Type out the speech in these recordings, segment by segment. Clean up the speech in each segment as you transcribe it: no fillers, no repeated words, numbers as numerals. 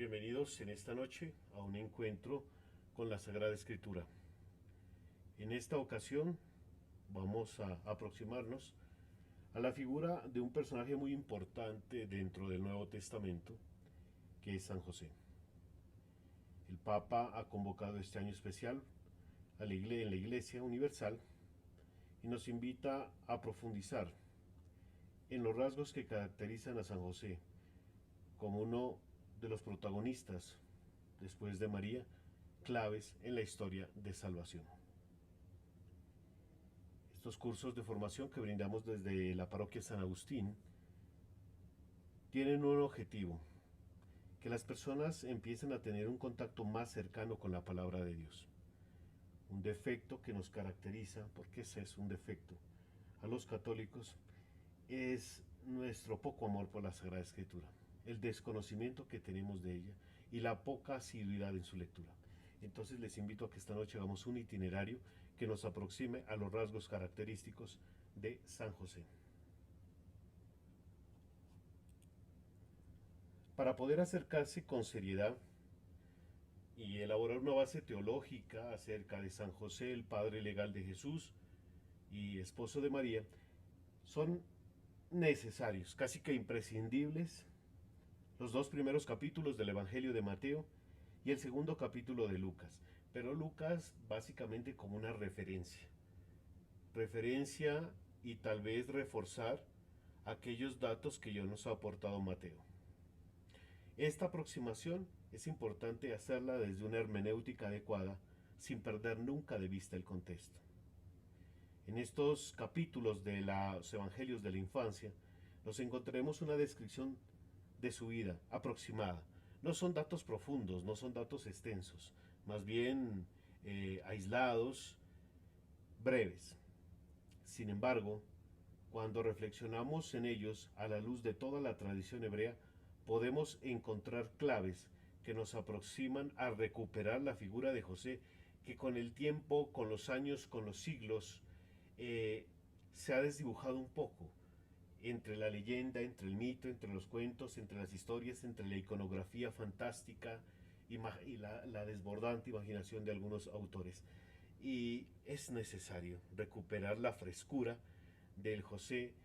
Bienvenidos en esta noche a un encuentro con la Sagrada Escritura. En esta ocasión vamos a aproximarnos a la figura de un personaje muy importante dentro del Nuevo Testamento, que es San José. El Papa ha convocado este año especial en la Iglesia Universal y nos invita a profundizar en los rasgos que caracterizan a San José como uno de los protagonistas, después de María, claves en la historia de salvación. Estos cursos de formación que brindamos desde la parroquia San Agustín tienen un objetivo: que las personas empiecen a tener un contacto más cercano con la palabra de Dios. Un defecto que nos caracteriza, porque ese es un defecto, a los católicos, es nuestro poco amor por la Sagrada Escritura, el desconocimiento que tenemos de ella y la poca asiduidad en su lectura. Entonces les invito a que esta noche hagamos un itinerario que nos aproxime a los rasgos característicos de San José. Para poder acercarse con seriedad y elaborar una base teológica acerca de San José, el padre legal de Jesús y esposo de María, son necesarios, casi que imprescindibles, los dos primeros capítulos del Evangelio de Mateo y el segundo capítulo de Lucas. Pero Lucas básicamente como una referencia y tal vez reforzar aquellos datos que ya nos ha aportado Mateo. Esta aproximación es importante hacerla desde una hermenéutica adecuada, sin perder nunca de vista el contexto. En estos capítulos de los Evangelios de la infancia nos encontraremos una descripción de su vida aproximada. No son datos profundos, no son datos extensos, más bien aislados, breves. Sin embargo, cuando reflexionamos en ellos a la luz de toda la tradición hebrea, podemos encontrar claves que nos aproximan a recuperar la figura de José, que con el tiempo, con los años, con los siglos, se ha desdibujado un poco entre la leyenda, entre el mito, entre los cuentos, entre las historias, entre la iconografía fantástica y la desbordante imaginación de algunos autores. Y es necesario recuperar la frescura del José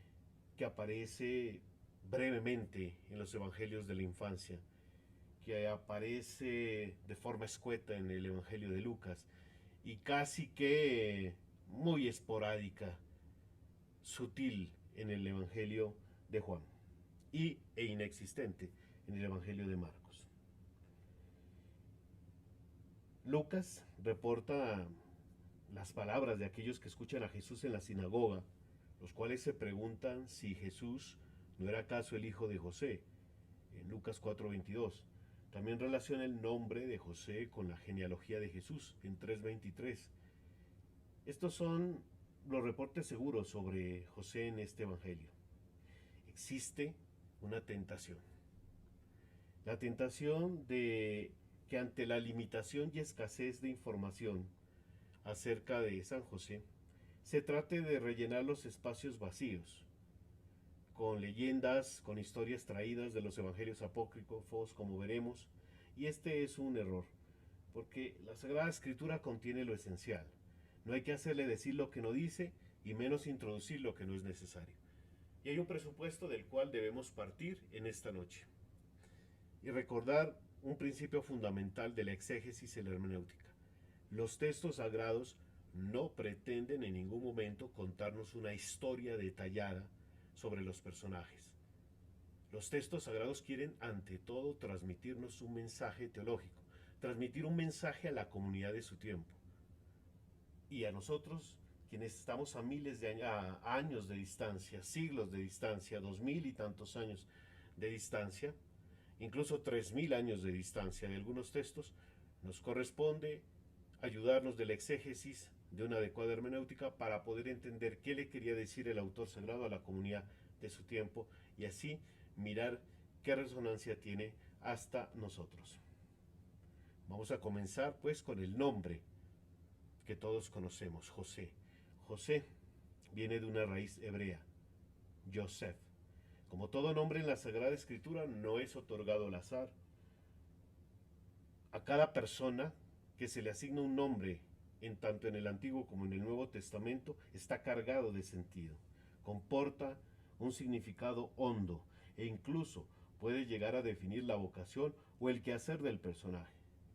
que aparece brevemente en los evangelios de la infancia, que aparece de forma escueta en el evangelio de Lucas y casi que muy esporádica, sutil en el evangelio de Juan e inexistente en el evangelio de Marcos. Lucas reporta las palabras de aquellos que escuchan a Jesús en la sinagoga, los cuales se preguntan si Jesús no era acaso el hijo de José, en Lucas 4:22. También relaciona el nombre de José con la genealogía de Jesús, en 3:23. Estos son los reportes seguros sobre José en este evangelio. Existe una tentación. La tentación de que ante la limitación y escasez de información acerca de San José, se trate de rellenar los espacios vacíos con leyendas, con historias traídas de los evangelios apócrifos, como veremos, y este es un error, porque la Sagrada Escritura contiene lo esencial. No hay que hacerle decir lo que no dice y menos introducir lo que no es necesario. Y hay un presupuesto del cual debemos partir en esta noche y recordar un principio fundamental de la exégesis y la hermenéutica. Los textos sagrados no pretenden en ningún momento contarnos una historia detallada sobre los personajes. Los textos sagrados quieren ante todo transmitirnos un mensaje teológico, transmitir un mensaje a la comunidad de su tiempo. Y a nosotros, quienes estamos a miles de años de distancia, siglos de distancia, 2000 y tantos años de distancia, incluso 3000 años de distancia de algunos textos, nos corresponde ayudarnos de la exégesis, de una adecuada hermenéutica, para poder entender qué le quería decir el autor sagrado a la comunidad de su tiempo y así mirar qué resonancia tiene hasta nosotros. Vamos a comenzar pues con el nombre que todos conocemos, José. José viene de una raíz hebrea, Yosef. Como todo nombre en la Sagrada Escritura, no es otorgado al azar. A cada persona que se le asigna un nombre, en tanto en el Antiguo como en el Nuevo Testamento, está cargado de sentido. Comporta un significado hondo e incluso puede llegar a definir la vocación o el quehacer del personaje.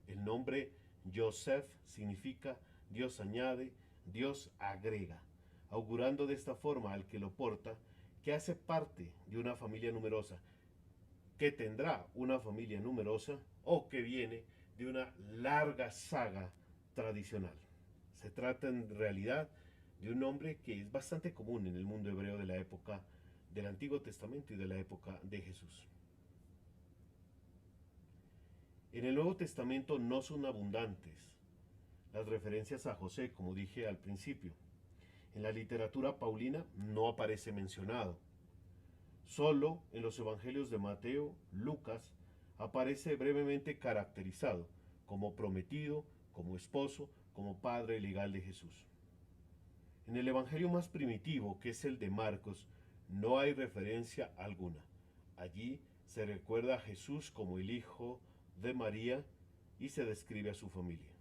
El nombre Joseph significa Dios añade, Dios agrega, augurando de esta forma al que lo porta que hace parte de una familia numerosa, que tendrá una familia numerosa o que viene de una larga saga tradicional. Se trata en realidad de un nombre que es bastante común en el mundo hebreo de la época del Antiguo Testamento y de la época de Jesús. En el Nuevo Testamento no son abundantes las referencias a José, como dije al principio. En la literatura paulina no aparece mencionado. Solo en los evangelios de Mateo, Lucas, aparece brevemente caracterizado como prometido, como esposo, como padre legal de Jesús. En el evangelio más primitivo, que es el de Marcos, no hay referencia alguna. Allí se recuerda a Jesús como el hijo de María y se describe a su familia.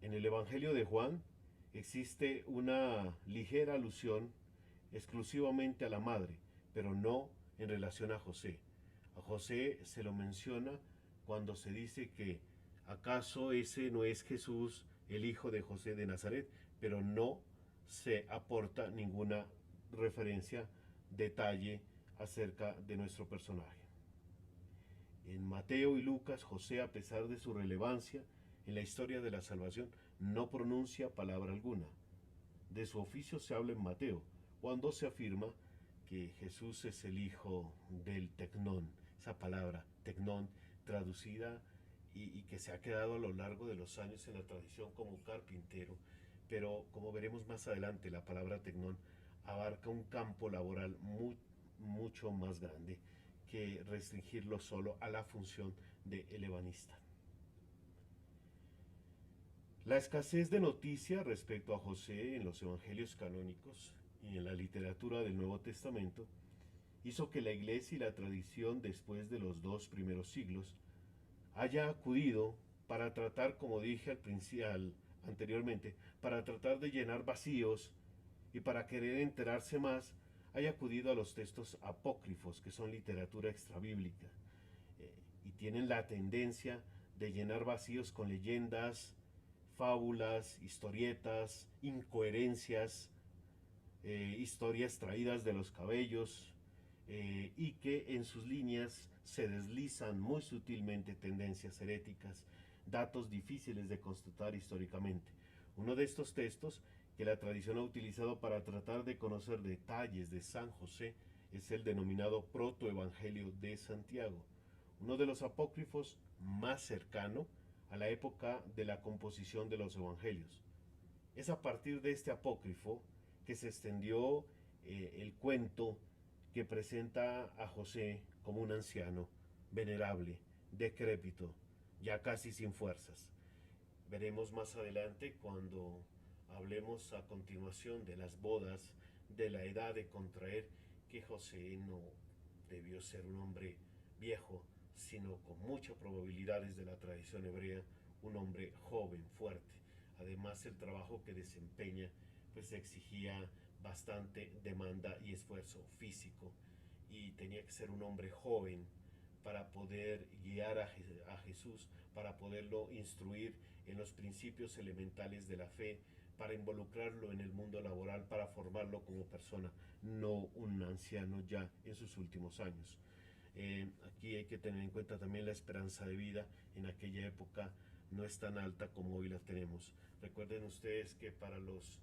En el evangelio de Juan existe una ligera alusión exclusivamente a la madre, pero no en relación a José. A José se lo menciona cuando se dice que acaso ese no es Jesús, el hijo de José de Nazaret, pero no se aporta ninguna referencia, detalle acerca de nuestro personaje. En Mateo y Lucas, José, a pesar de su relevancia en la historia de la salvación, no pronuncia palabra alguna. De su oficio se habla en Mateo, cuando se afirma que Jesús es el hijo del tecnón, esa palabra tecnón traducida y que se ha quedado a lo largo de los años en la tradición como carpintero, pero como veremos más adelante, la palabra tecnón abarca un campo laboral mucho más grande que restringirlo solo a la función de ebanista. La escasez de noticia respecto a José en los evangelios canónicos y en la literatura del Nuevo Testamento hizo que la Iglesia y la tradición después de los 2 primeros siglos haya acudido para tratar, como dije anteriormente, para tratar de llenar vacíos y para querer enterarse más, haya acudido a los textos apócrifos, que son literatura extrabíblica, y tienen la tendencia de llenar vacíos con leyendas, fábulas, historietas, incoherencias, historias traídas de los cabellos, y que en sus líneas se deslizan muy sutilmente tendencias heréticas, datos difíciles de constatar históricamente. Uno de estos textos que la tradición ha utilizado para tratar de conocer detalles de San José es el denominado Protoevangelio de Santiago, uno de los apócrifos más cercano a la época de la composición de los evangelios. Es a partir de este apócrifo que se extendió el cuento que presenta a José como un anciano, venerable, decrépito, ya casi sin fuerzas. Veremos más adelante cuando hablemos a continuación de las bodas, de la edad de contraer, que José no debió ser un hombre viejo, sino con muchas probabilidades de la tradición hebrea, un hombre joven, fuerte. Además, el trabajo que desempeña pues exigía bastante demanda y esfuerzo físico, y tenía que ser un hombre joven para poder guiar a Jesús, para poderlo instruir en los principios elementales de la fe, para involucrarlo en el mundo laboral, para formarlo como persona, no un anciano ya en sus últimos años. Aquí hay que tener en cuenta también la esperanza de vida en aquella época no es tan alta como hoy la tenemos. Recuerden ustedes que para los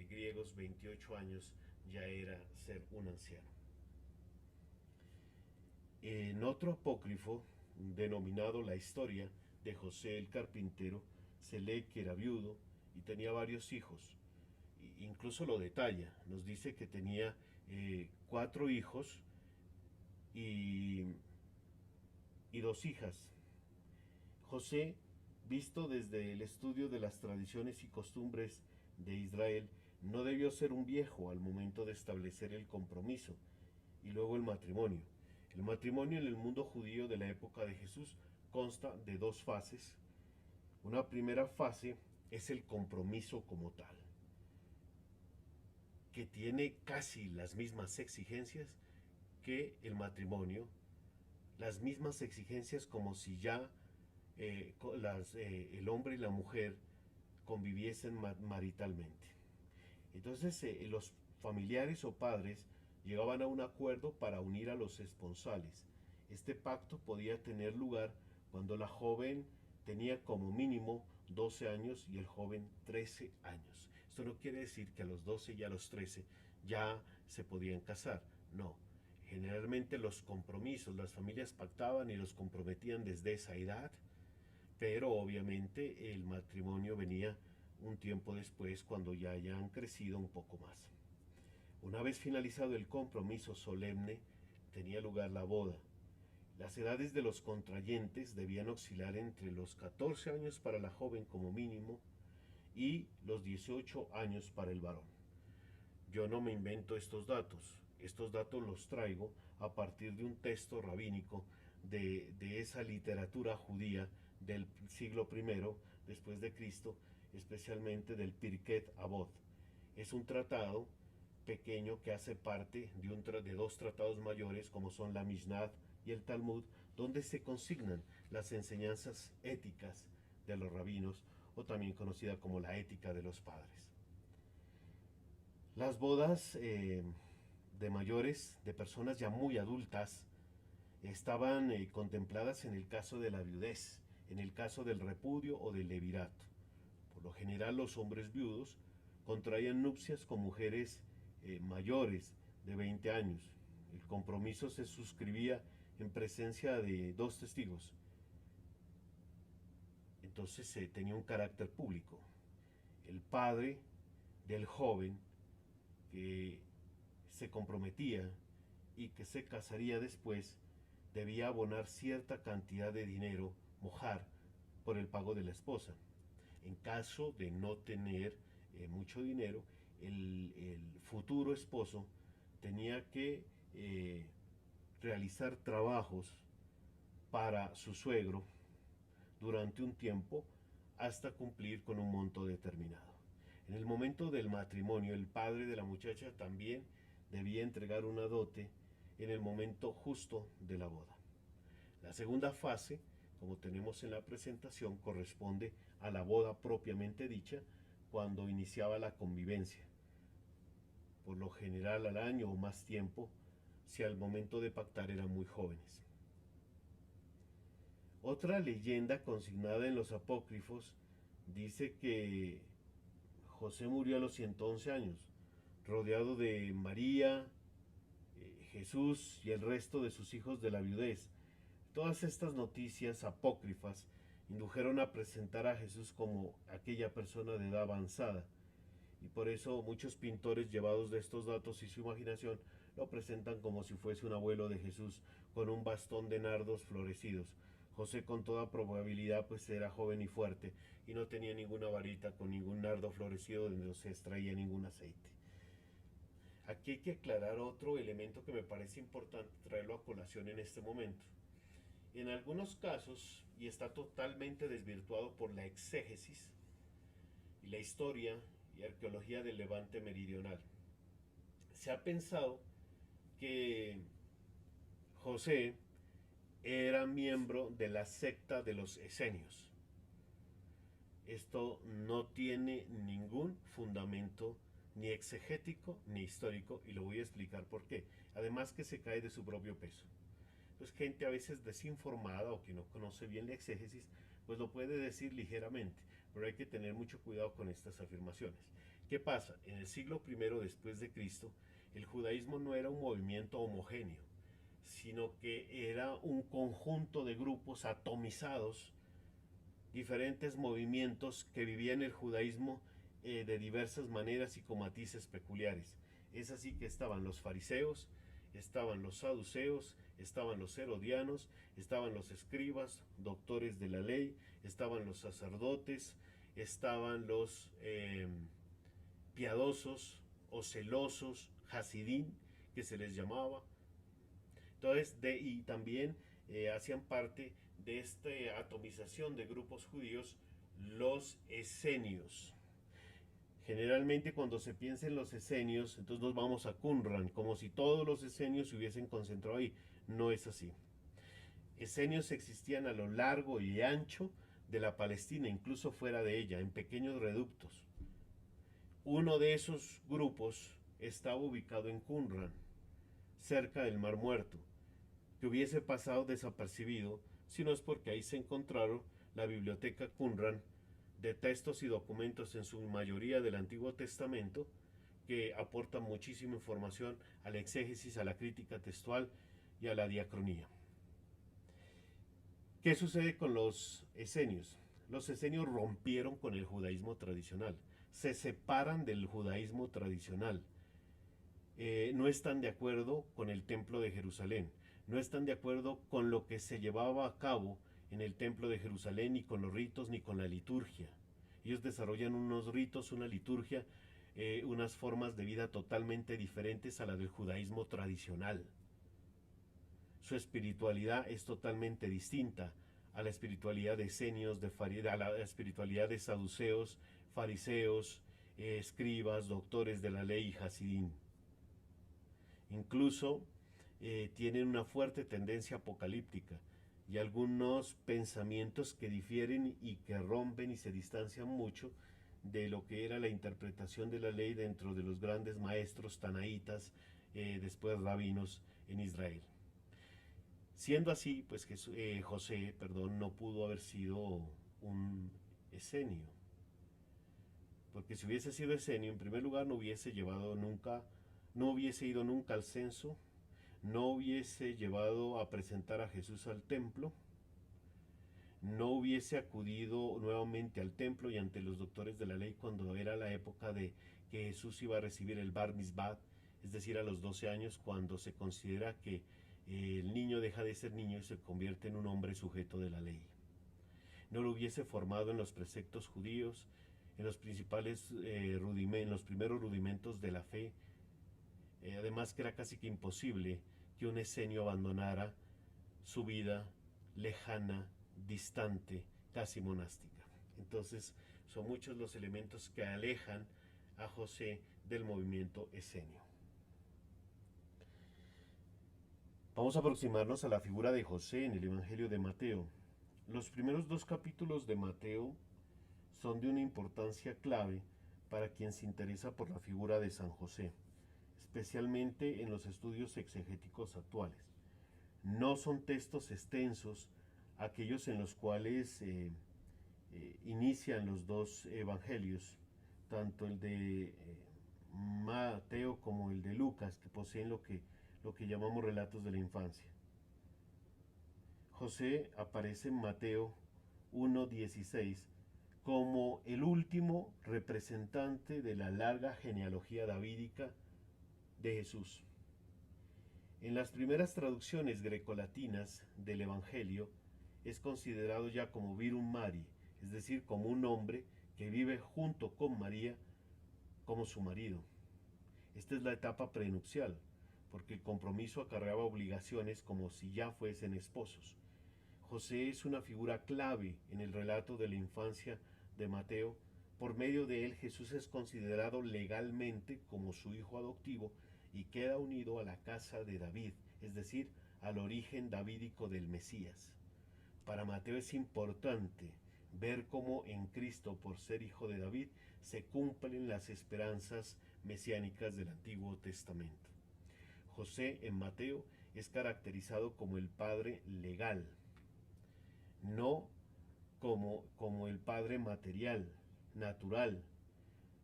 griegos 28 años ya era ser un anciano. En otro apócrifo denominado La Historia de José el Carpintero se lee que era viudo y tenía varios hijos. Incluso lo detalla, nos dice que tenía 4 hijos y 2 hijas. José, visto desde el estudio de las tradiciones y costumbres de Israel, no debió ser un viejo al momento de establecer el compromiso y luego el matrimonio. El matrimonio en el mundo judío de la época de Jesús consta de dos fases. Una primera fase es el compromiso como tal, que tiene casi las mismas exigencias que el matrimonio, las mismas exigencias como si ya el hombre y la mujer conviviesen maritalmente. Entonces los familiares o padres llegaban a un acuerdo para unir a los esponsales. Este pacto podía tener lugar cuando la joven tenía como mínimo 12 años y el joven 13 años. Esto no quiere decir que a los 12 y a los 13 ya se podían casar, no. Generalmente los compromisos, las familias pactaban y los comprometían desde esa edad, pero obviamente el matrimonio venía un tiempo después cuando ya hayan crecido un poco más. Una vez finalizado el compromiso solemne, tenía lugar la boda. Las edades de los contrayentes debían oscilar entre los 14 años para la joven como mínimo y los 18 años para el varón. Yo no me invento estos datos los traigo a partir de un texto rabínico de esa literatura judía del siglo I después de Cristo, especialmente del Pirkei Avot. Es un tratado pequeño que hace parte de dos tratados mayores como son la Mishnah y el Talmud, donde se consignan las enseñanzas éticas de los rabinos, o también conocida como la ética de los padres. Las bodas de mayores, de personas ya muy adultas, estaban contempladas en el caso de la viudez, en el caso del repudio o del levirato. Por lo general, los hombres viudos contraían nupcias con mujeres mayores de 20 años. El compromiso se suscribía en presencia de dos testigos. Entonces tenía un carácter público. El padre del joven que se comprometía y que se casaría después debía abonar cierta cantidad de dinero, mojar, por el pago de la esposa. En caso de no tener mucho dinero, el futuro esposo tenía que realizar trabajos para su suegro durante un tiempo hasta cumplir con un monto determinado. En el momento del matrimonio, el padre de la muchacha también debía entregar una dote en el momento justo de la boda. La segunda fase, como tenemos en la presentación, corresponde a la boda propiamente dicha, cuando iniciaba la convivencia, por lo general al año o más tiempo, si al momento de pactar eran muy jóvenes. Otra leyenda consignada en los apócrifos dice que José murió a los 111 años, rodeado de María, Jesús y el resto de sus hijos de la viudez. Todas estas noticias apócrifas indujeron a presentar a Jesús como aquella persona de edad avanzada, y por eso muchos pintores, llevados de estos datos y su imaginación, lo presentan como si fuese un abuelo de Jesús con un bastón de nardos florecidos. José, con toda probabilidad, pues era joven y fuerte y no tenía ninguna varita con ningún nardo florecido donde no se extraía ningún aceite. Aquí hay que aclarar otro elemento que me parece importante traerlo a colación en este momento. En algunos casos, y está totalmente desvirtuado por la exégesis y la historia y arqueología del Levante meridional, se ha pensado que José era miembro de la secta de los esenios. Esto no tiene ningún fundamento ni exegético ni histórico, y lo voy a explicar por qué. Además que se cae de su propio peso. Pues gente a veces desinformada o que no conoce bien la exégesis, pues lo puede decir ligeramente, pero hay que tener mucho cuidado con estas afirmaciones. ¿Qué pasa? En el siglo I después de Cristo, el judaísmo no era un movimiento homogéneo, sino que era un conjunto de grupos atomizados, diferentes movimientos que vivían el judaísmo de diversas maneras y con matices peculiares. Es así que estaban los fariseos, estaban los saduceos, estaban los herodianos, estaban los escribas, doctores de la ley, estaban los sacerdotes, estaban los piadosos o celosos, hasidín, que se les llamaba. Entonces, y también hacían parte de esta atomización de grupos judíos, los esenios. Generalmente cuando se piensa en los esenios, entonces nos vamos a Qumran, como si todos los esenios se hubiesen concentrado ahí. No es así. Esenios existían a lo largo y ancho de la Palestina, incluso fuera de ella, en pequeños reductos. Uno de esos grupos estaba ubicado en Qumran, cerca del Mar Muerto, que hubiese pasado desapercibido si no es porque ahí se encontraron la biblioteca Qumran de textos y documentos en su mayoría del Antiguo Testamento que aportan muchísima información al exégesis, a la crítica textual y a la diacronía. ¿Qué sucede con los esenios? Los esenios rompieron con el judaísmo tradicional, se separan del judaísmo tradicional, no están de acuerdo con el templo de Jerusalén, no están de acuerdo con lo que se llevaba a cabo en el templo de Jerusalén, ni con los ritos, ni con la liturgia. Ellos desarrollan unos ritos, una liturgia, unas formas de vida totalmente diferentes a la del judaísmo tradicional. Su espiritualidad es totalmente distinta a la espiritualidad de esenios, a la espiritualidad de saduceos, fariseos, escribas, doctores de la ley y hasidín. Incluso tienen una fuerte tendencia apocalíptica y algunos pensamientos que difieren y que rompen y se distancian mucho de lo que era la interpretación de la ley dentro de los grandes maestros tanaítas, después rabinos en Israel. Siendo así, pues que José, no pudo haber sido un esenio, porque si hubiese sido esenio, en primer lugar no hubiese ido nunca al censo, no hubiese llevado a presentar a Jesús al templo, no hubiese acudido nuevamente al templo y ante los doctores de la ley cuando era la época de que Jesús iba a recibir el Bar Mitzvah, es decir, a los 12 años, cuando se considera que el niño deja de ser niño y se convierte en un hombre sujeto de la ley. No lo hubiese formado en los preceptos judíos, en los principales en los primeros rudimentos de la fe, además que era casi que imposible que un esenio abandonara su vida lejana, distante, casi monástica. Entonces son muchos los elementos que alejan a José del movimiento esenio. Vamos a aproximarnos a la figura de José en el Evangelio de Mateo. Los primeros 2 capítulos de Mateo son de una importancia clave para quien se interesa por la figura de San José, especialmente en los estudios exegéticos actuales. No son textos extensos aquellos en los cuales inician los 2 evangelios, tanto el de Mateo como el de Lucas, que poseen lo que llamamos relatos de la infancia. José aparece en Mateo 1:16 como el último representante de la larga genealogía davídica de Jesús. En las primeras traducciones grecolatinas del Evangelio es considerado ya como Virum Mari, es decir, como un hombre que vive junto con María como su marido. Esta es la etapa prenupcial, porque el compromiso acarreaba obligaciones como si ya fuesen esposos. José es una figura clave en el relato de la infancia de Mateo. Por medio de él Jesús es considerado legalmente como su hijo adoptivo y queda unido a la casa de David, es decir, al origen davídico del Mesías. Para Mateo es importante ver cómo en Cristo, por ser hijo de David, se cumplen las esperanzas mesiánicas del Antiguo Testamento. José en Mateo es caracterizado como el padre legal, no como el padre material, natural,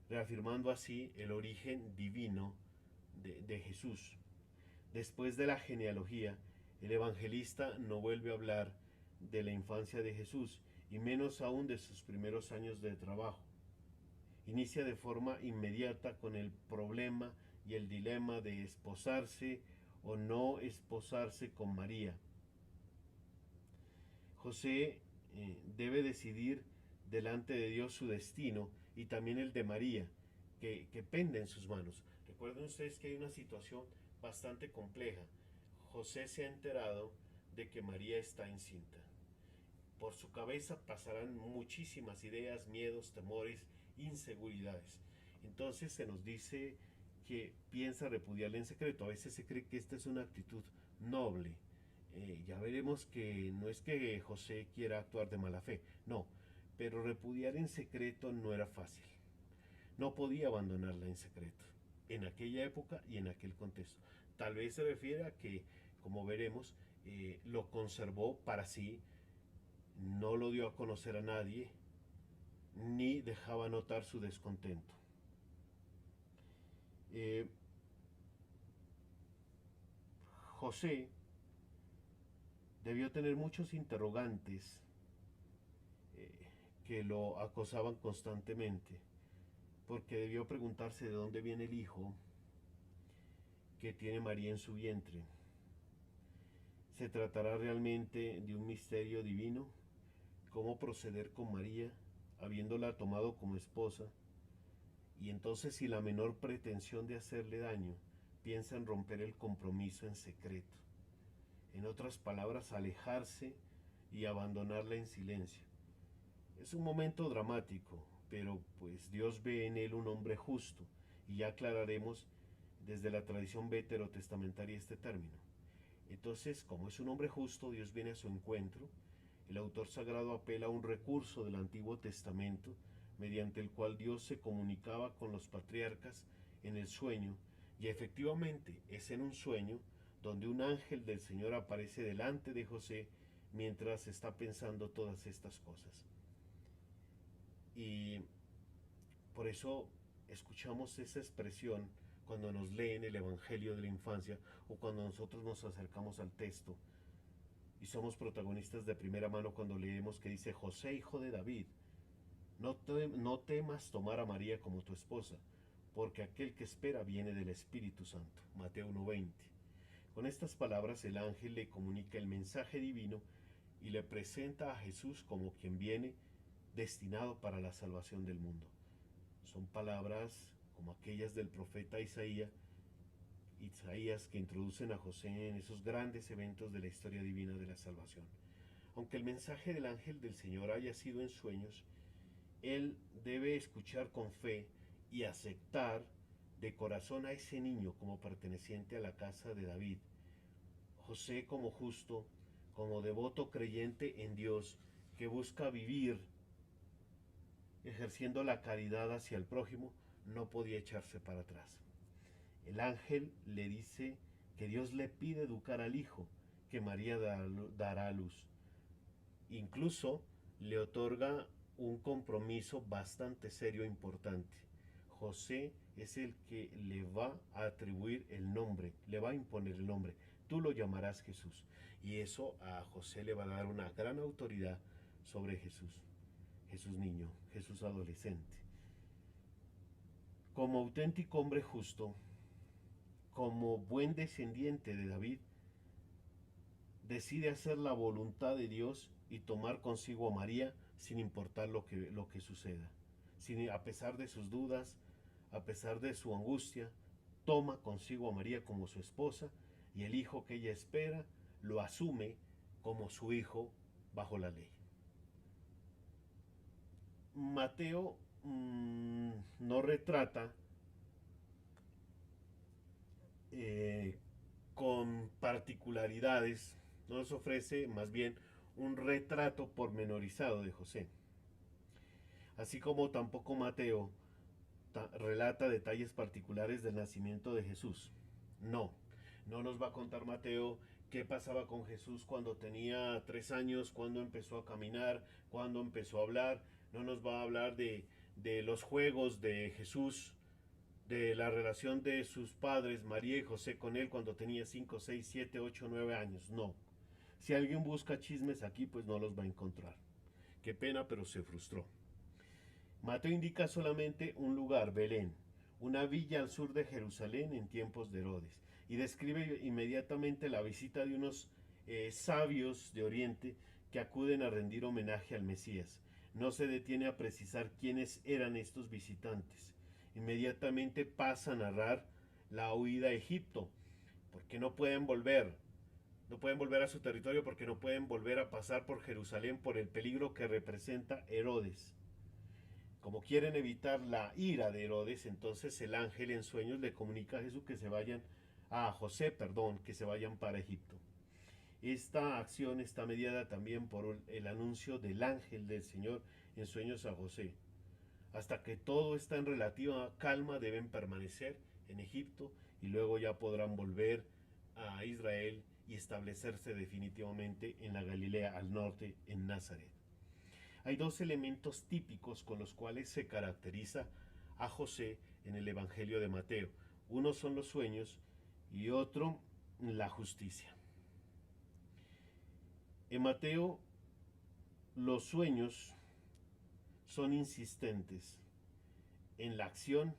reafirmando así el origen divino de Jesús. Después de la genealogía, el evangelista no vuelve a hablar de la infancia de Jesús y menos aún de sus primeros años de trabajo. Inicia de forma inmediata con el problema y el dilema de esposarse o no esposarse con María. José debe decidir delante de Dios su destino y también el de María, que pende en sus manos. Recuerden ustedes que hay una situación bastante compleja. José se ha enterado de que María está encinta. por su cabeza pasarán muchísimas ideas, miedos, temores, inseguridades. Entonces se nos dice que piensa repudiarle en secreto. A veces se cree que esta es una actitud noble. Ya veremos que no es que José quiera actuar de mala fe, no, pero repudiar en secreto no era fácil. No podía abandonarla en secreto, en aquella época y en aquel contexto. Tal vez se refiere a que, como veremos, lo conservó para sí, no lo dio a conocer a nadie, ni dejaba notar su descontento. Eh, José debió tener muchos interrogantes eh, que lo acosaban constantemente, porque debió preguntarse de dónde viene el hijo que tiene María en su vientre. ¿Se tratará realmente de un misterio divino? ¿Cómo proceder con María, habiéndola tomado como esposa? Y entonces, si la menor pretensión de hacerle daño, piensa en romper el compromiso en secreto. En otras palabras, alejarse y abandonarla en silencio. Es un momento dramático, pero pues Dios ve en él un hombre justo, y ya aclararemos desde la tradición veterotestamentaria este término. Entonces, como es un hombre justo, Dios viene a su encuentro. El autor sagrado apela a un recurso del Antiguo Testamento, mediante el cual Dios se comunicaba con los patriarcas en el sueño, y efectivamente es en un sueño donde un ángel del Señor aparece delante de José mientras está pensando todas estas cosas. Y por eso escuchamos esa expresión cuando nos leen el Evangelio de la Infancia o cuando nosotros nos acercamos al texto y somos protagonistas de primera mano cuando leemos que dice: José, hijo de David, no temas tomar a María como tu esposa, porque aquel que espera viene del Espíritu Santo. Mateo 1:20. Con estas palabras el ángel le comunica el mensaje divino y le presenta a Jesús como quien viene destinado para la salvación del mundo. Son palabras como aquellas del profeta Isaías que introducen a José en esos grandes eventos de la historia divina de la salvación. Aunque el mensaje del ángel del Señor haya sido en sueños, él debe escuchar con fe y aceptar de corazón a ese niño como perteneciente a la casa de David. José, como justo, como devoto creyente en Dios, que busca vivir ejerciendo la caridad hacia el prójimo, no podía echarse para atrás. El ángel le dice que Dios le pide educar al hijo que María dará a luz. Incluso le otorga un compromiso bastante serio e importante. José es el que le va a atribuir el nombre, le va a imponer el nombre. Tú lo llamarás Jesús. Y eso a José le va a dar una gran autoridad sobre Jesús. Jesús niño, Jesús adolescente. Como auténtico hombre justo, como buen descendiente de David, decide hacer la voluntad de Dios y tomar consigo a María sin importar lo que suceda. A pesar de sus dudas, a pesar de su angustia, toma consigo a María como su esposa y el hijo que ella espera lo asume como su hijo bajo la ley. Mateo no retrata con particularidades, nos ofrece más bien un retrato pormenorizado de José. Así como tampoco Mateo relata detalles particulares del nacimiento de Jesús. No nos va a contar Mateo qué pasaba con Jesús cuando tenía 3 años, cuando empezó a caminar, cuando empezó a hablar. No nos va a hablar de los juegos de Jesús, de la relación de sus padres, María y José, con él cuando tenía 5, 6, 7, 8, 9 años. No. Si alguien busca chismes aquí, pues no los va a encontrar. Qué pena, pero se frustró. Mateo indica solamente un lugar, Belén, una villa al sur de Jerusalén en tiempos de Herodes, y describe inmediatamente la visita de unos sabios de Oriente que acuden a rendir homenaje al Mesías. No se detiene a precisar quiénes eran estos visitantes. Inmediatamente pasa a narrar la huida a Egipto, porque no pueden volver. No pueden volver a su territorio porque no pueden volver a pasar por Jerusalén por el peligro que representa Herodes. Como quieren evitar la ira de Herodes, entonces el ángel en sueños le comunica a Jesús que se vayan, a José, perdón, que se vayan para Egipto. Esta acción está mediada también por el anuncio del ángel del Señor en sueños a José. Hasta que todo está en relativa calma, deben permanecer en Egipto y luego ya podrán volver a Israel y establecerse definitivamente en la Galilea al norte, en Nazaret. Hay dos elementos típicos con los cuales se caracteriza a José en el Evangelio de Mateo. Uno son los sueños y otro la justicia. En Mateo, los sueños son insistentes en la acción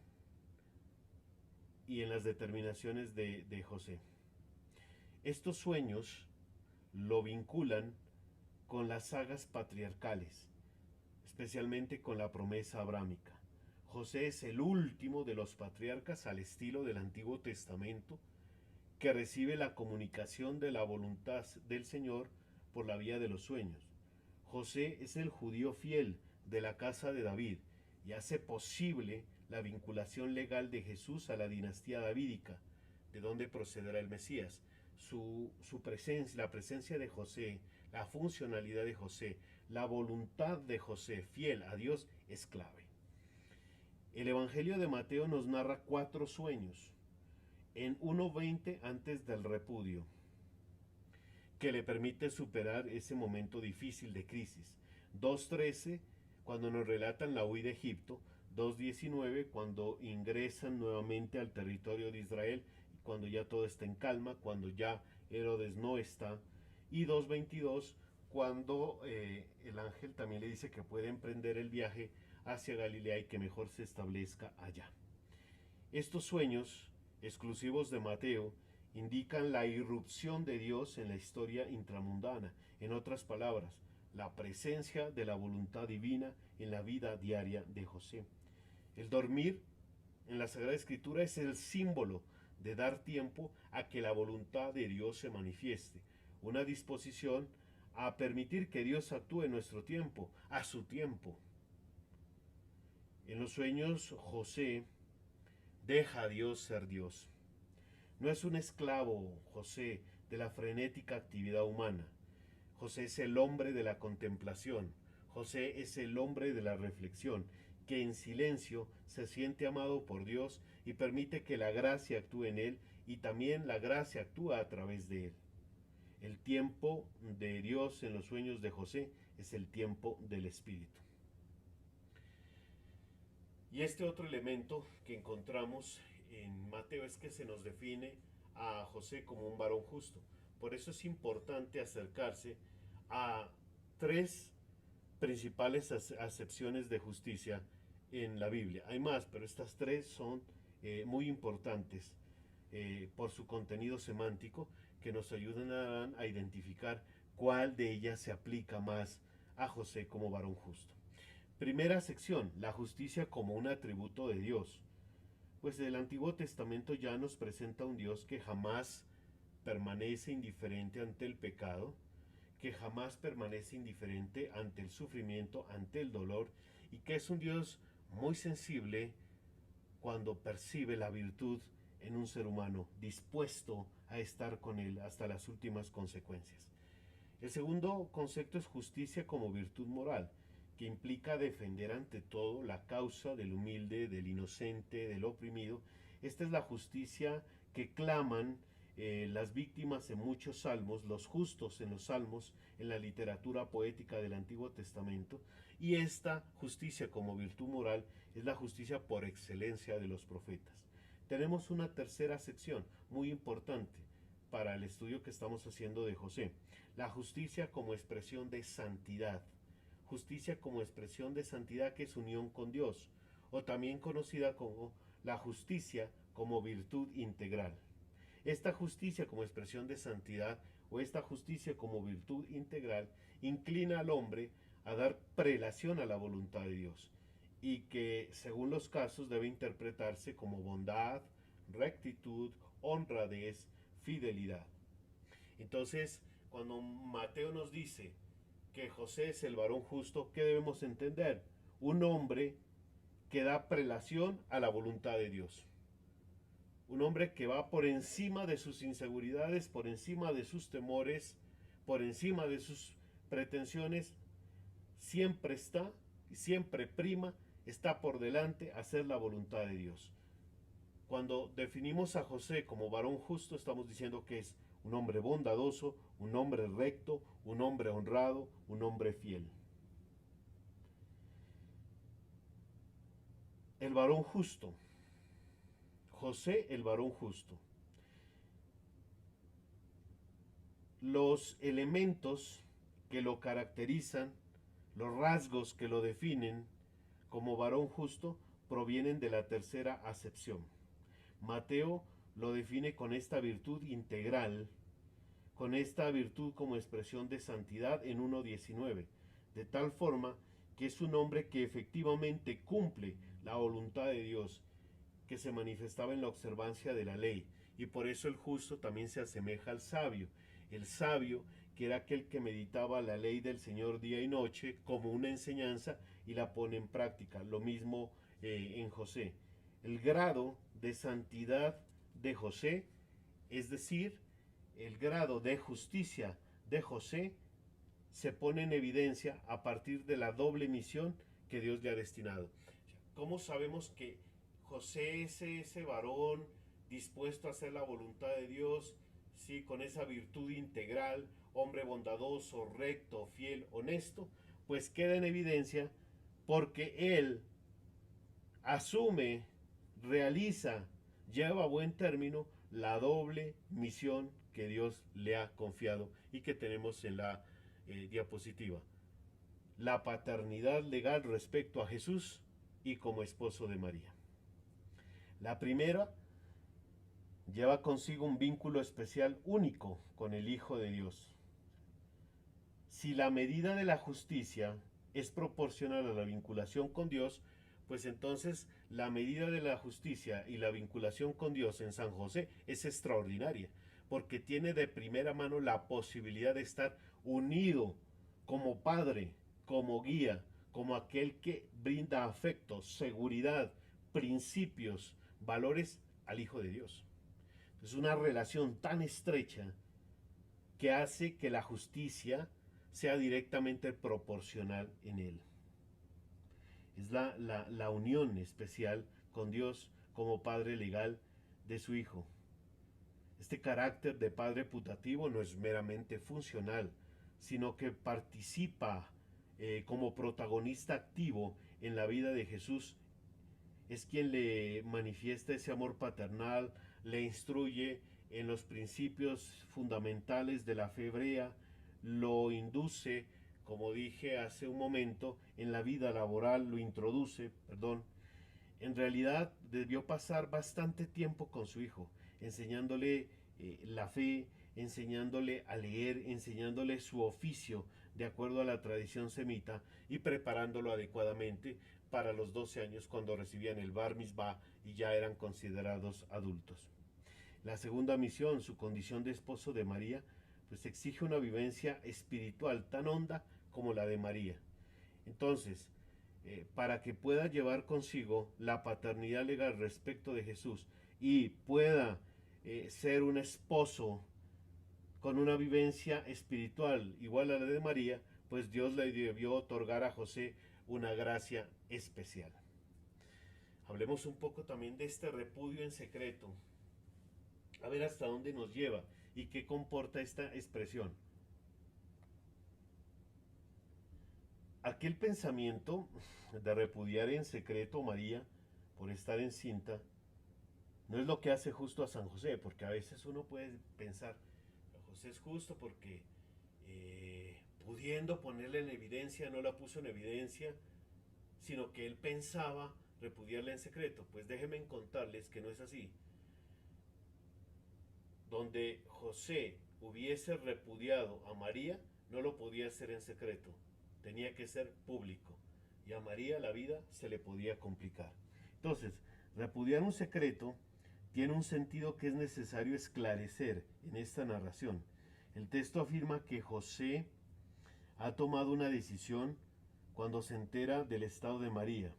y en las determinaciones de José. Estos sueños lo vinculan con las sagas patriarcales, especialmente con la promesa abrámica. José es el último de los patriarcas al estilo del Antiguo Testamento que recibe la comunicación de la voluntad del Señor por la vía de los sueños. José es el judío fiel de la casa de David y hace posible la vinculación legal de Jesús a la dinastía davídica, de donde procederá el Mesías. Su presencia, la presencia de José, la funcionalidad de José, la voluntad de José fiel a Dios es clave. El Evangelio de Mateo nos narra 4 sueños en 1:20 antes del repudio, que le permite superar ese momento difícil de crisis. 2:13 cuando nos relatan la huida de Egipto, 2:19 cuando ingresan nuevamente al territorio de Israel, cuando ya todo está en calma, cuando ya Herodes no está, y 2:22 cuando el ángel también le dice que puede emprender el viaje hacia Galilea y que mejor se establezca allá. Estos sueños, exclusivos de Mateo, indican la irrupción de Dios en la historia intramundana. En otras palabras, la presencia de la voluntad divina en la vida diaria de José. El dormir en la Sagrada Escritura es el símbolo de dar tiempo a que la voluntad de Dios se manifieste, una disposición a permitir que Dios actúe en nuestro tiempo, a su tiempo. En los sueños, José deja a Dios ser Dios. No es un esclavo, José, de la frenética actividad humana. José es el hombre de la contemplación. José es el hombre de la reflexión, que en silencio se siente amado por Dios y permite que la gracia actúe en él y también la gracia actúa a través de él. El tiempo de Dios en los sueños de José es el tiempo del Espíritu. Y este otro elemento que encontramos en Mateo es que se nos define a José como un varón justo. Por eso es importante acercarse a 3 principales acepciones de justicia en la Biblia. Hay más, pero estas 3 son muy importantes por su contenido semántico, que nos ayudan a identificar cuál de ellas se aplica más a José como varón justo. Primera sección, la justicia como un atributo de Dios. Pues el Antiguo Testamento ya nos presenta un Dios que jamás permanece indiferente ante el pecado, que jamás permanece indiferente ante el sufrimiento, ante el dolor, y que es un Dios muy sensible cuando percibe la virtud en un ser humano, dispuesto a estar con él hasta las últimas consecuencias. El segundo concepto es justicia como virtud moral, que implica defender ante todo la causa del humilde, del inocente, del oprimido. Esta es la justicia que claman las víctimas en muchos salmos, los justos en los salmos, en la literatura poética del Antiguo Testamento, y esta justicia como virtud moral es la justicia por excelencia de los profetas. Tenemos una tercera sección muy importante para el estudio que estamos haciendo de José, la justicia como expresión de santidad. Justicia como expresión de santidad, que es unión con Dios, o también conocida como la justicia como virtud integral. Esta justicia como expresión de santidad o esta justicia como virtud integral inclina al hombre a dar prelación a la voluntad de Dios y que según los casos debe interpretarse como bondad, rectitud, honradez, fidelidad. Entonces, cuando Mateo nos dice que José es el varón justo, ¿qué debemos entender? Un hombre que da prelación a la voluntad de Dios. Un hombre que va por encima de sus inseguridades, por encima de sus temores, por encima de sus pretensiones, siempre está, siempre prima, está por delante hacer la voluntad de Dios. Cuando definimos a José como varón justo, estamos diciendo que es un hombre bondadoso, un hombre recto, un hombre honrado, un hombre fiel. El varón justo. José, el varón justo. Los elementos que lo caracterizan, los rasgos que lo definen como varón justo, provienen de la tercera acepción. Mateo lo define con esta virtud integral, con esta virtud como expresión de santidad en 1:19, de tal forma que es un hombre que efectivamente cumple la voluntad de Dios, que se manifestaba en la observancia de la ley, y por eso el justo también se asemeja al sabio. El sabio, que era aquel que meditaba la ley del Señor día y noche como una enseñanza y la pone en práctica. Lo mismo en José. El grado de santidad de José, es decir, el grado de justicia de José, se pone en evidencia a partir de la doble misión que Dios le ha destinado. ¿Cómo sabemos que José es ese varón dispuesto a hacer la voluntad de Dios, sí, con esa virtud integral, hombre bondadoso, recto, fiel, honesto? Pues queda en evidencia porque él asume, realiza, lleva a buen término la doble misión que Dios le ha confiado y que tenemos en la diapositiva. La paternidad legal respecto a Jesús y como esposo de María. La primera lleva consigo un vínculo especial único con el Hijo de Dios. Si la medida de la justicia es proporcional a la vinculación con Dios, pues entonces la medida de la justicia y la vinculación con Dios en San José es extraordinaria, porque tiene de primera mano la posibilidad de estar unido como padre, como guía, como aquel que brinda afecto, seguridad, principios, valores al Hijo de Dios. Es una relación tan estrecha que hace que la justicia sea directamente proporcional en él. Es la unión especial con Dios como padre legal de su Hijo. Este carácter de padre putativo no es meramente funcional, sino que participa como protagonista activo en la vida de Jesús. Es quien le manifiesta ese amor paternal, le instruye en los principios fundamentales de la fe hebrea, lo induce, como dije hace un momento, en la vida laboral, lo introduce, perdón. En realidad debió pasar bastante tiempo con su hijo, enseñándole la fe, enseñándole a leer, enseñándole su oficio de acuerdo a la tradición semita y preparándolo adecuadamente para los 12 años cuando recibían el Bar Mitzvah y ya eran considerados adultos. La segunda misión, su condición de esposo de María, pues exige una vivencia espiritual tan honda como la de María. Entonces, para que pueda llevar consigo la paternidad legal respecto de Jesús y pueda ser un esposo con una vivencia espiritual igual a la de María, pues Dios le debió otorgar a José una gracia especial. Hablemos un poco también de este repudio en secreto, a ver hasta dónde nos lleva y qué comporta esta expresión. Aquel pensamiento de repudiar en secreto a María por estar encinta no es lo que hace justo a San José, porque a veces uno puede pensar, José es justo porque pudiendo ponerla en evidencia no la puso en evidencia, sino que él pensaba repudiarla en secreto. Pues déjenme contarles que no es así. Donde José hubiese repudiado a María, no lo podía hacer en secreto, tenía que ser público, y a María la vida se le podía complicar. Entonces, repudiar un secreto tiene un sentido que es necesario esclarecer en esta narración. El texto afirma que José ha tomado una decisión cuando se entera del estado de María.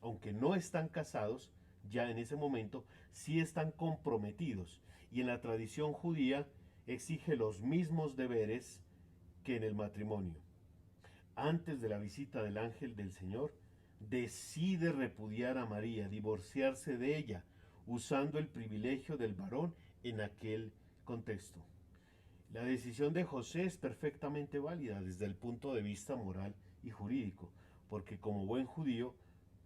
Aunque no están casados, ya en ese momento sí están comprometidos, y en la tradición judía exige los mismos deberes que en el matrimonio. Antes de la visita del ángel del Señor, decide repudiar a María, divorciarse de ella, usando el privilegio del varón en aquel contexto. La decisión de José es perfectamente válida desde el punto de vista moral y jurídico, porque como buen judío,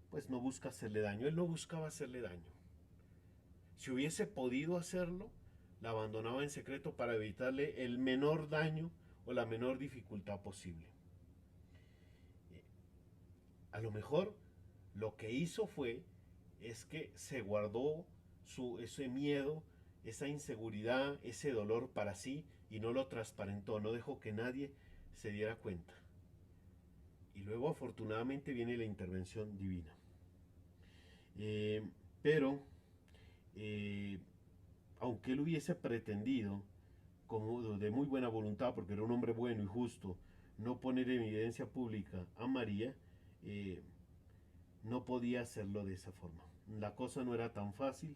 pues no busca hacerle daño. Él no buscaba hacerle daño. Si hubiese podido hacerlo, la abandonaba en secreto para evitarle el menor daño o la menor dificultad posible. A lo mejor lo que hizo es que se guardó ese miedo, esa inseguridad, ese dolor para sí y no lo transparentó, no dejó que nadie se diera cuenta. Y luego afortunadamente viene la intervención divina. Pero aunque él hubiese pretendido, como de muy buena voluntad, porque era un hombre bueno y justo, no poner en evidencia pública a María, no podía hacerlo de esa forma. La cosa no era tan fácil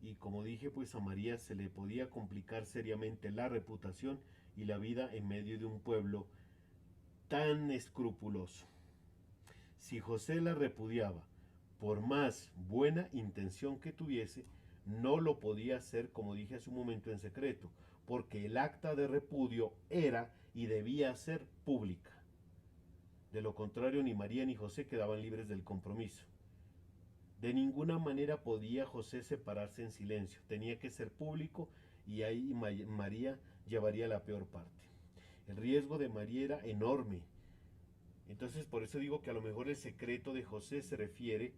y como dije, pues a María se le podía complicar seriamente la reputación y la vida en medio de un pueblo tan escrupuloso. Si José la repudiaba, por más buena intención que tuviese, no lo podía hacer, como dije hace un momento, en secreto, porque el acta de repudio era y debía ser pública. De lo contrario, ni María ni José quedaban libres del compromiso. De ninguna manera podía José separarse en silencio, tenía que ser público y ahí María llevaría la peor parte. El riesgo de María era enorme. Entonces por eso digo que a lo mejor el secreto de José se refiere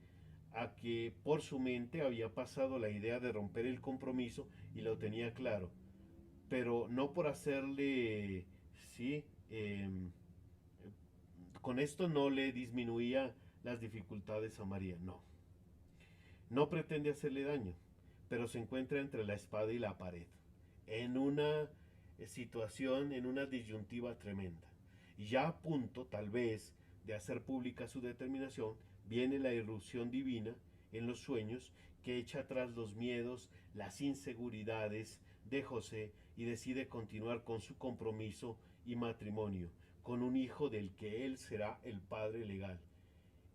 a que por su mente había pasado la idea de romper el compromiso y lo tenía claro, pero no por hacerle, sí, con esto no le disminuía las dificultades a María, no. No pretende hacerle daño, pero se encuentra entre la espada y la pared, en una situación, en una disyuntiva tremenda. Y ya a punto, tal vez, de hacer pública su determinación, viene la irrupción divina en los sueños que echa atrás los miedos, las inseguridades de José y decide continuar con su compromiso y matrimonio, con un hijo del que él será el padre legal.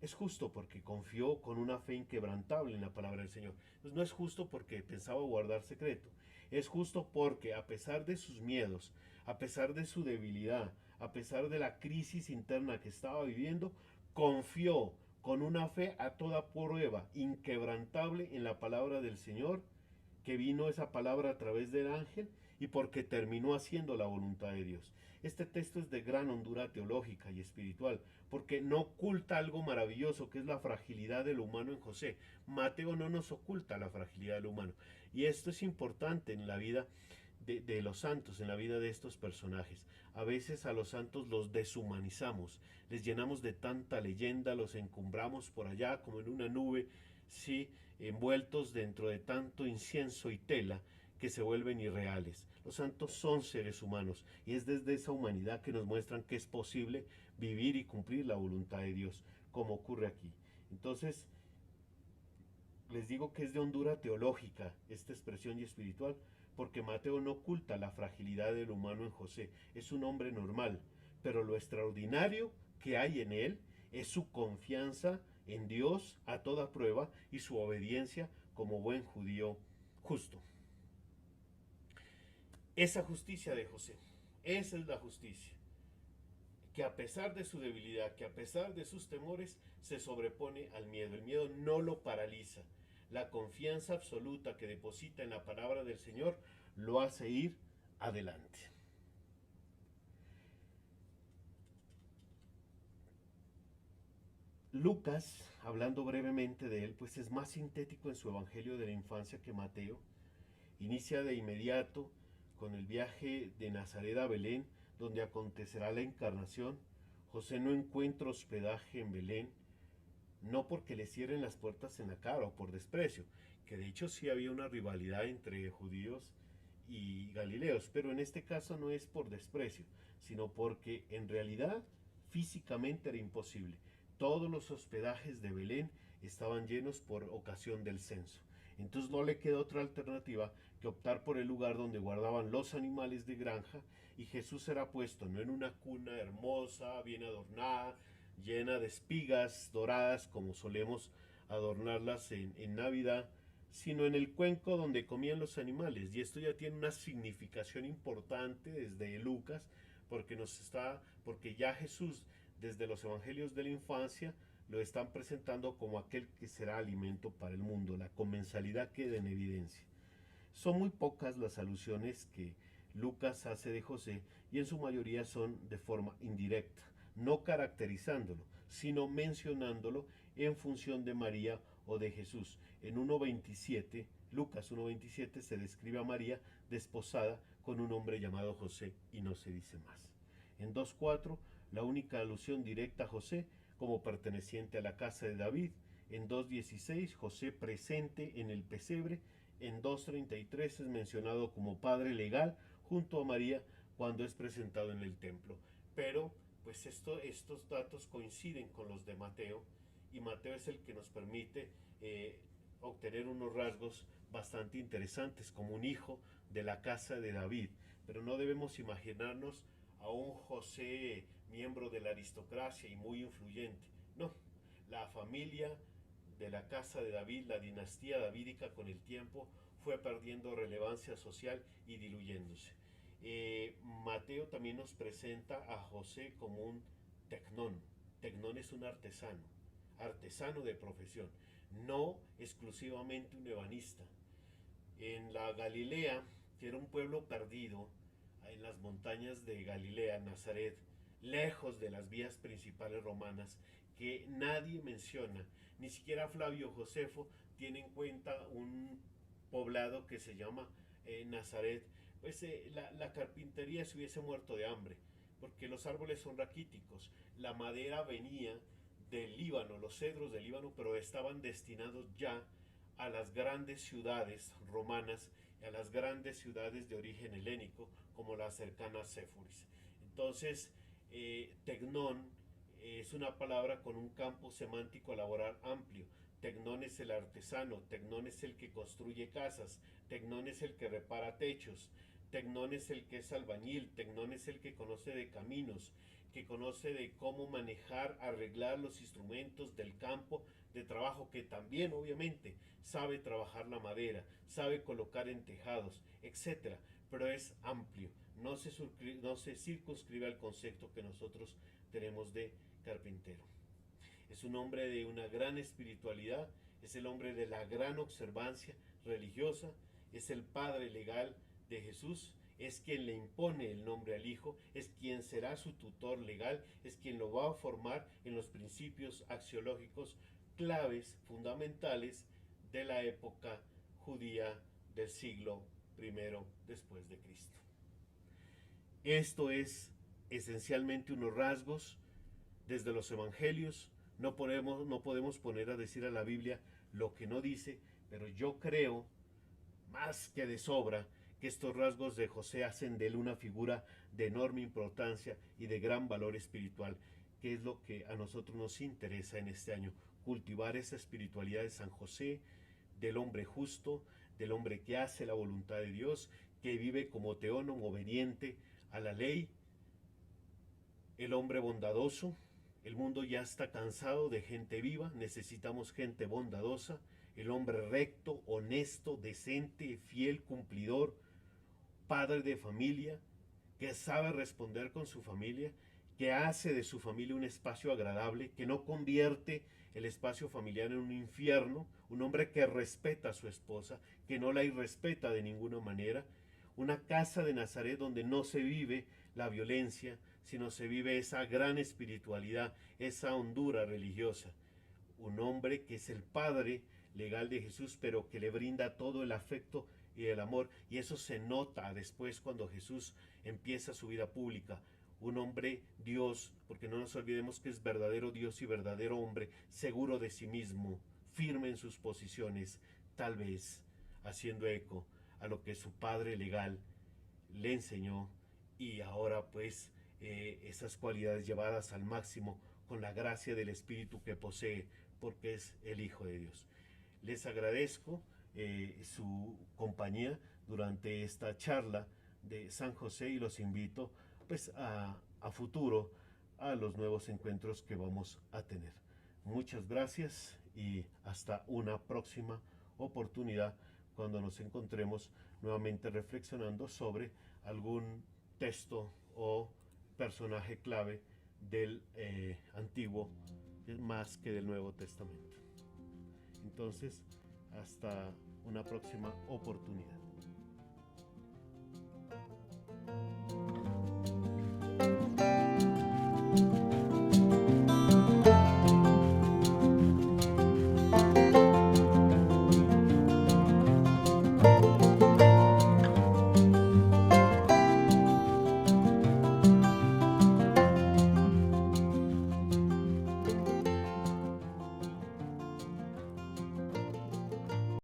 Es justo porque confió con una fe inquebrantable en la palabra del Señor. Pues no es justo porque pensaba guardar secreto. Es justo porque a pesar de sus miedos, a pesar de su debilidad, a pesar de la crisis interna que estaba viviendo, confió con una fe a toda prueba, inquebrantable en la palabra del Señor, que vino esa palabra a través del ángel y porque terminó haciendo la voluntad de Dios. Este texto es de gran hondura teológica y espiritual, porque no oculta algo maravilloso, que es la fragilidad del humano en José. Mateo no nos oculta la fragilidad del humano. Y esto es importante en la vida de los santos, en la vida de estos personajes. A veces a los santos los deshumanizamos, les llenamos de tanta leyenda, los encumbramos por allá como en una nube, sí, envueltos dentro de tanto incienso y tela que se vuelven irreales. Los santos son seres humanos y es desde esa humanidad que nos muestran que es posible vivir y cumplir la voluntad de Dios, como ocurre aquí. Entonces, les digo que es de hondura teológica esta expresión y espiritual, porque Mateo no oculta la fragilidad del humano en José. Es un hombre normal, pero lo extraordinario que hay en él es su confianza en Dios a toda prueba y su obediencia como buen judío justo. Esa justicia de José, esa es la justicia, que a pesar de su debilidad, que a pesar de sus temores, se sobrepone al miedo. El miedo no lo paraliza. La confianza absoluta que deposita en la palabra del Señor lo hace ir adelante. Lucas, hablando brevemente de él, pues es más sintético en su evangelio de la infancia que Mateo. Inicia de inmediato con el viaje de Nazaret a Belén, donde acontecerá la encarnación. José no encuentra hospedaje en Belén, no porque le cierren las puertas en la cara o por desprecio, que de hecho sí había una rivalidad entre judíos y Galileos, pero en este caso no es por desprecio, sino porque en realidad físicamente era imposible. Todos los hospedajes de Belén estaban llenos por ocasión del censo. Entonces no le quedó otra alternativa que optar por el lugar donde guardaban los animales de granja, y Jesús era puesto no en una cuna hermosa, bien adornada, llena de espigas doradas como solemos adornarlas en Navidad, sino en el cuenco donde comían los animales. Y esto ya tiene una significación importante desde Lucas, porque ya Jesús desde los evangelios de la infancia lo están presentando como aquel que será alimento para el mundo. La comensalidad queda en evidencia. Son muy pocas las alusiones que Lucas hace de José, y en su mayoría son de forma indirecta, no caracterizándolo, sino mencionándolo en función de María o de Jesús. En 1.27, Lucas 1.27, se describe a María desposada con un hombre llamado José y no se dice más. En 2.4, la única alusión directa a José como perteneciente a la casa de David. En 2.16, José presente en el pesebre. En 2.33 es mencionado como padre legal junto a María cuando es presentado en el templo. Pero pues estos datos coinciden con los de Mateo, y Mateo es el que nos permite obtener unos rasgos bastante interesantes, como un hijo de la casa de David. Pero no debemos imaginarnos a un José miembro de la aristocracia y muy influyente. No, la familia de la casa de David, la dinastía davídica, con el tiempo fue perdiendo relevancia social y diluyéndose. Mateo también nos presenta a José como un tecnón. Tecnón es un artesano, artesano de profesión, no exclusivamente un ebanista. En la Galilea, que era un pueblo perdido en las montañas de Galilea, Nazaret, lejos de las vías principales romanas, que nadie menciona, ni siquiera Flavio Josefo tiene en cuenta un poblado que se llama Nazaret. Pues la carpintería se hubiese muerto de hambre, porque los árboles son raquíticos, la madera venía del Líbano, los cedros del Líbano, pero estaban destinados ya a las grandes ciudades romanas, a las grandes ciudades de origen helénico, como la cercana Séforis. Entonces, tecnón es una palabra con un campo semántico laboral amplio. Tecnón es el artesano, tecnón es el que construye casas, tecnón es el que repara techos, tecnón es el que es albañil, tecnón es el que conoce de caminos, que conoce de cómo manejar, arreglar los instrumentos del campo de trabajo, que también obviamente sabe trabajar la madera, sabe colocar en tejados, etcétera. Pero es amplio, no se circunscribe al concepto que nosotros tenemos de carpintero. Es un hombre de una gran espiritualidad, es el hombre de la gran observancia religiosa, es el padre legal de Jesús, es quien le impone el nombre al Hijo, es quien será su tutor legal, es quien lo va a formar en los principios axiológicos claves, fundamentales de la época judía del siglo I después de Cristo. Esto es esencialmente unos rasgos desde los evangelios. No podemos poner a decir a la Biblia lo que no dice, pero yo creo, más que de sobra, que estos rasgos de José hacen de él una figura de enorme importancia y de gran valor espiritual, que es lo que a nosotros nos interesa en este año: cultivar esa espiritualidad de San José, del hombre justo, del hombre que hace la voluntad de Dios, que vive como teónomo obediente a la ley, el hombre bondadoso. El mundo ya está cansado de gente viva, necesitamos gente bondadosa, el hombre recto, honesto, decente, fiel, cumplidor, padre de familia, que sabe responder con su familia, que hace de su familia un espacio agradable, que no convierte el espacio familiar en un infierno, un hombre que respeta a su esposa, que no la irrespeta de ninguna manera, una casa de Nazaret donde no se vive la violencia, sino se vive esa gran espiritualidad, esa hondura religiosa. Un hombre que es el padre legal de Jesús, pero que le brinda todo el afecto y el amor, y eso se nota después cuando Jesús empieza su vida pública. Un hombre Dios, porque no nos olvidemos que es verdadero Dios y verdadero hombre, seguro de sí mismo, firme en sus posiciones, tal vez haciendo eco a lo que su padre legal le enseñó, y ahora pues esas cualidades llevadas al máximo con la gracia del Espíritu que posee, porque es el Hijo de Dios. Les agradezco su compañía durante esta charla de San José, y los invito pues a futuro a los nuevos encuentros que vamos a tener. Muchas gracias y hasta una próxima oportunidad, cuando nos encontremos nuevamente reflexionando sobre algún texto o personaje clave del Antiguo más que del Nuevo Testamento. Entonces, hasta una próxima oportunidad.